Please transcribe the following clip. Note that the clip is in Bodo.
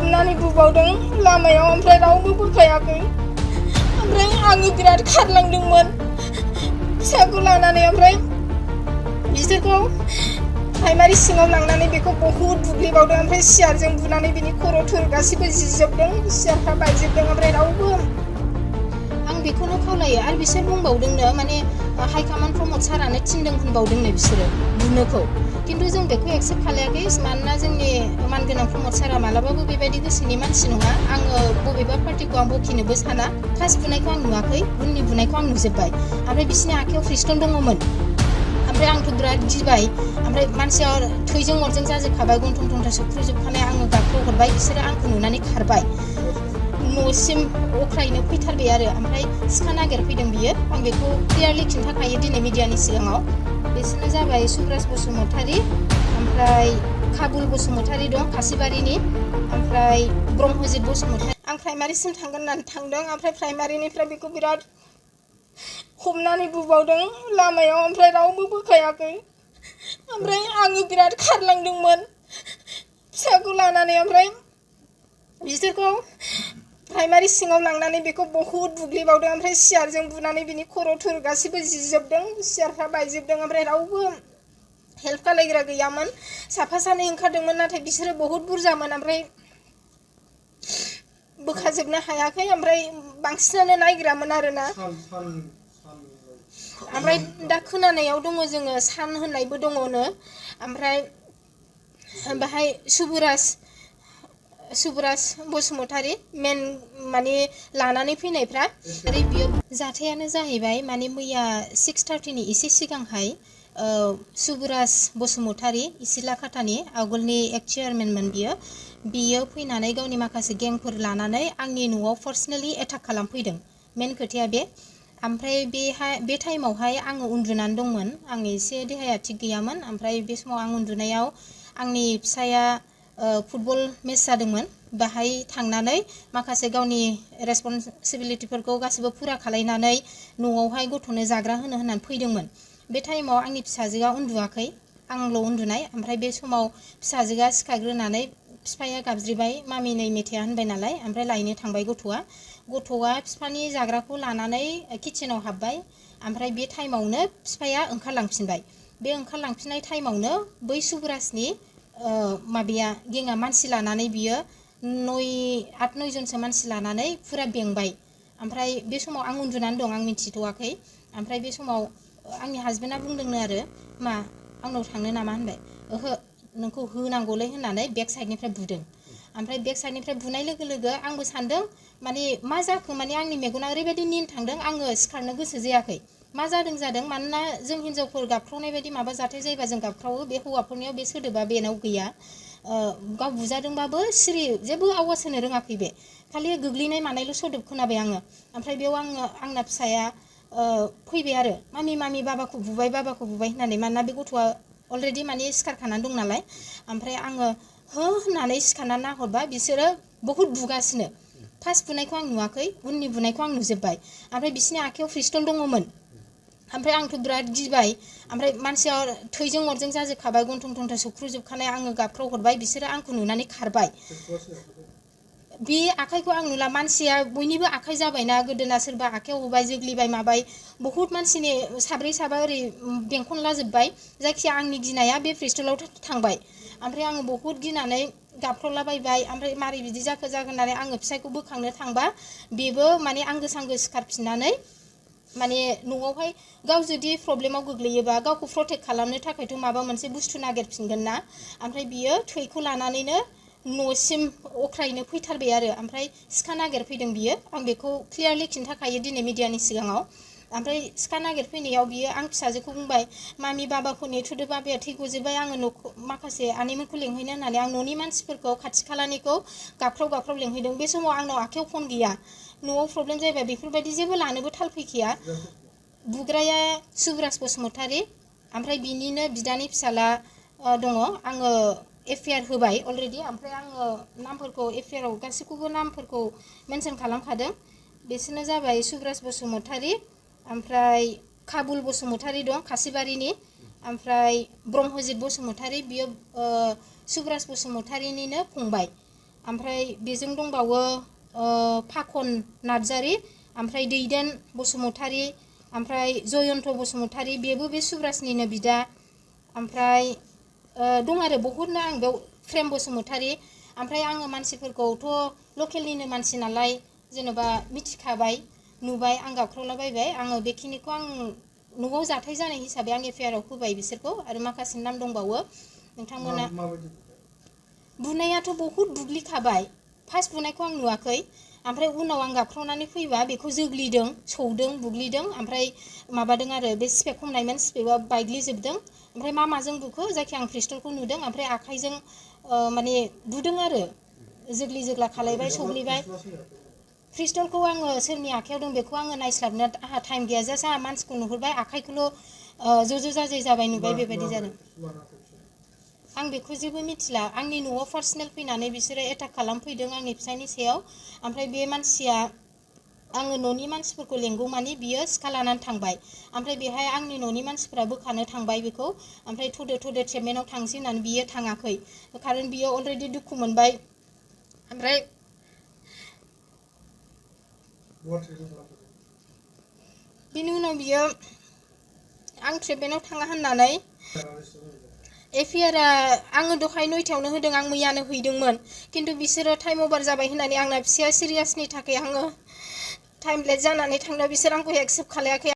हमनानै बुबावदों लामायाव ओमफ्राय रावबो बोखायाखै ओमफ्राय आङो बिराद खारलांदोंमोन फिसाखौ लानानै ओमफ्राय बिसोरखौ प्राइमारि सिङाव लांनानै बेखौ बहुत बुग्लिबावदों ओमफ्राय सियारजों बुनानै बिनि खर' थुर गासिबो जिजोबदों सियारफ्रा बायजोबदों ओमफ्राय रावबो आं बेखौनो खावलायो आरो बिसोर बुंबावदोंनो माने हाइकमान्ड प्रमद सारानो थिनदों होनबावदोंनो बिसोरो बुनोखौ खिन्थु जों बेखौ एक्सेप्ट खालायाखै मानोना जोंनि मानगोनां प्रमद सारा मालाबाबो बेबायदि गोसोनि मानसि नङा आङो बबेबा पार्टिखौ आं बखिनोबो साना फार्स्ट बुनायखौ आं नुवाखै उननि बुनायखौ आं नुजोब्बाय ओमफ्राय बिसिनि आखायाव पिस्तल दङमोन ओमफ्राय आंथ' बिराद गिबाय ओमफ्राय मानसिया थैजों अरजों जाजोबखाबाय गन्थं थंथं सोख्रुजोबखानाय आङो गाबख्राव हरबाय बिसोरो आंखौ नुनानै खारबाय न'सिम अख्रायैनो फैथारबाय आरो ओमफ्राय सिखा नागिरफैदों बियो आं बेखौ क्लियारलि खिन्थाखायो दिनै मिडियानि सिगाङाव बिसोरनो जाबाय सुब्रास बसुमतारी ओमफ्राय काबुल बसुमतारी दं खासिबारिनि ओमफ्राय ब्रह्मजित बसुमतारी आं प्राइमारिसिम थांगोन होननानै थांदों ओमफ्राय प्राइमारिनिफ्राय बेखौ बिराद हमनानै बुबावदों लामायाव ओमफ्राय रावबो बोखायाखै ओमफ्राय आङो बिराद खारलांदोंमोन फिसाखौ लानानै ओमफ्राय बिसोरखौ प्राइमारि सिङाव लांनानै बेखौ बहुत बुग्लिबावदों ओमफ्राय सियारजों बुनानै बिनि खर' थुर गासिबो जिजोबदों सियारफ्रा बायजोबदों ओमफ्राय रावबो हेल्प खालायग्रा गैयामोन साफा सानै ओंखारदोंमोन नाथाय बिसोरो बहुत बुरजामोन ओमफ्राय बोखाजोबनो हायाखै ओमफ्राय बांसिनानो नायग्रामोन आरोना ओमफ्राय दा खोनानायाव दङ जोङो सान होननायबो दङनो ओमफ्राय बाहाय सुबुराज बसुमतारी मेन माने लानानै फैनायफ्रा आरो बियो जाथायानो जाहैबाय माने मैया 6:30नि एसे सिगांहाय सुबुराज बसुमतारी इसिलाखातानि आवगोलनि एक्ट चेयारमेनमोन बियो फैनानै गावनि माखासे गेंफोर लानानै आंनि न'आव पार्सनेलि एटाक खालामफैदों मेन खोथाया बे ओमफ्राय बे टाइमावहाय आङो उन्दुनानै दंमोन आं एसे देहाया थिग गैयामोन ओमफ्राय बे समाव आं उन्दुनायाव आंनि फिसाया फुटबल मेच जादोंमोन बाहाय थांनानै माखासे गावनि रेसपन्सिबिलिटिफोरखौ गासिबो फुरा खालायनानै न'आवहाय गथ'नो जाग्रा होननानै फैदोंमोन बे टाइमाव आंनि फिसाजोआ उन्दुवाखै आंल' उन्दुनाय ओमफ्राय बे समाव फिसाजोआ सिखारग्रोनानै बिफाया गाबज्रिबाय मामि नै मेथाया होनबाय नालाय ओमफ्राय लायनो थांबाय गथ'आ बिफानि जाग्राखौ लानानै किचेनाव हाबबाय ओमफ्राय बे टाइमावनो बिफाया ओंखारलांफिनबाय बे ओंखारलांफिननाय टाइमावनो बै सुबुराजनि माबाया गेङा मानसि लानानै बियो 8-9 जनसो मानसि लानानै फुरा बेंबाय ओमफ्राय बे समाव आं उन्दुनानै दं आं मिथिथ'वाखै ओमफ्राय बे समाव आंनि हासबेन्डआ बुंदोंनो आरो मा आंनाव थांनो नामा होनबाय ओहो नोंखौ होनांगौलै होननानै बेक साइडनिफ्राय बुदों ओमफ्राय बेक साइडनिफ्राय बुनाय लोगो लोगो आंबो सानदों माने मा जाखो माने आंनि मेगना ओरैबायदि निन थांदों आङो सिखारनो गोसो जायाखै मा जादों मानोना जों हिनजावफोर गाबख्रावनाय बायदि माबा जाथाय जायोबा जों गाबख्रावो बे हौवाफोरनियाव बे सोदोबा बेनाव गैया गाव बुजादोंबाबो सिरि जेबो आवाज होनो रोङाखै बे खालि गोग्लैनाय मानायल' सोदोब खोनाबाय आङो ओमफ्राय बेयाव आंना फिसाया फैबाय आरो मामि बाबाखौ बुबाय होननानै मानोना बे गथ'आ अलरेडि माने सिखारखानानै दं नालाय ओमफ्राय आङो हो होननानै सिखारनानै नाहरबा बिसोरो बहुत बुगासिनो फार्स्ट बुनायखौ आं नुवाखै उननि बुनायखौ आं नुजोब्बाय ओमफ्राय बिसिनि आखायाव पिस्तल दङमोन ओमफ्राय आंथ' बिराद गिबाय ओमफ्राय मानसिया थैजों अरजों जाजोबखाबाय गन्थं थंथं सोख्रुजोबखानाय आङो गाबख्राव हरबाय बिसोरो आंखौ नुनानै खारबाय बे आखाइखौ आं नुला मानसिया बयनिबो आखाइ जाबायना गोदोना सोरबा आखाइयाव होबाय जोग्लिबाय माबाय बहुत मानसिनि साब्रै साबा ओरै बेंखनलाजोब्बाय जायखिया आंनि गिनाया बे पिस्तलाव थांबाय ओमफ्राय आङो बहुत गिनानै गाबख्रावलाबायबाय ओमफ्राय मारै बिदि जाखो होननानै आङो फिसायखौ बोखांनो थांबा बेबो माने आंगो सांगो सिखारफिननानै माने न'आवहाय गाव जुदि प्रब्लेमाव गोग्लैयोबा गावखौ प्रटेक्ट खालामनो थाखायथ' माबा मोनसे बुस्थु नागिरफिनगोन ना ओमफ्राय बियो थैखौ लानानैनो न'सिम अख्रायैनो फैथारबाय आरो ओमफ्राय सिखा नागिरफैदों बियो आं बेखौ क्लियारलि खिन्थाखायो दिनै मिडियानि सिगाङाव ओमफ्राय सिखा नागिरफैनायाव बियो आं फिसाजोखौ बुंबाय मामि बाबाखौ नेथ'दो बाबाया थै गजोब्बाय आङो न'खौ माखासे आनैमोनखौ लेंहैनो होननानै आं न'नि मानसिफोरखौ खाथि खालानिखौ गाबख्राव लेंहैदों बे समाव आंनाव आखायाव फन गैया न'आव प्रब्लेम जायोबा बेफोरबायदि जेबो लानोबो थाल फैखाया बुग्राया सुब्रास बसुमतारी ओमफ्राय बिनिनो बिदानि फिसाला दङ आङो एफआइआर होबाय अलरेडि ओमफ्राय आङो नामफोरखौ एफआइआराव गासैखौबो नामफोरखौ मेनसन खालामखादों बिसोरनो जाबाय सुब्रास बसुमतारी ओमफ्राय काबुल बसुमतारी दं खासिबारिनि ओमफ्राय ब्रह्मजित बसुमतारी बियो सुब्रास बसुमतारीनिनो फंबाय ओमफ्राय बेजों दंबावो फाखन नार्जारी ओमफ्राय दैदेन बसुमतारी ओमफ्राय जयन्त बसुमतारी बेबो बे सुब्रासनिनो बिदा ओमफ्राय दं आरो बहुतनो आं बेयाव प्रेम बसुमतारी ओमफ्राय आङो मानसिफोरखौथ' लकेलनिनो मानसि नालाय जेनेबा मिथिखाबाय नुबाय आं गाबख्रावलाबायबाय आङो बेखिनिखौ आं न'आव जाथाय जानाय हिसाबै आं एफआइआरआव होबाय बिसोरखौ आरो माखासे नाम दंबावो नोंथांमोना बुनायाथ' बहुत बुग्लिखाबाय फार्स्ट बुनायखौ आं नुवाखै ओमफ्राय उनाव आं गाबख्रावनानै फैबा बेखौ जोग्लिदों सौदों बुग्लिदों ओमफ्राय माबादों आरो बे स्पेक हमनायमोन स्पेकआ बायग्लिजोबदों ओमफ्राय मा माजों बुखो जायखि आं पिस्तलखौ नुदों ओमफ्राय आखाइजों माने बुदों आरो जोग्लि जोग्ला खालायबाय सौग्लिबाय पिस्तलखौ आङो सोरनि आखायाव दं बेखौ आङो नायस्लाबनो आंहा टाइम गैया जास्ट आंहा मानसिखौ नुहुरबाय आखाइखौल' ज' जाजाय जाबाय नुबाय बेबायदि जादों आं बेखौ जेबो मिथिला आंनि न'आव पार्सनेल फैनानै बिसोरो एटाक खालामफैदों आंनि फिसायनि सायाव ओमफ्राय बे मानसिया आङो न'नि मानसिफोरखौ लेंगौमानि बियो सिखा लानानै थांबाय ओमफ्राय बेहाय आंनि न'नि मानसिफोरा बोखानो थांबाय बेखौ ओमफ्राय थ'दो ट्रिटमेन्टआव थांसै होननानै बियो थाङाखै खारन बियो अलरेडि दुखु मोनबाय ओमफ्राय बिनि उनाव बियो आं ट्रिटमेन्टआव थाङा होननानै एफआइआरआ आङो दहाय 9टायावनो होदों आं मैयानो हैदोंमोन खिन्थु बिसोरो टाइम अभार जाबाय होननानै आंना फिसाया सिरियासनि थाखाय आङो टाइम लेट जानानै थांनो बिसोर आंखौ एक्सेप्ट खालायाखै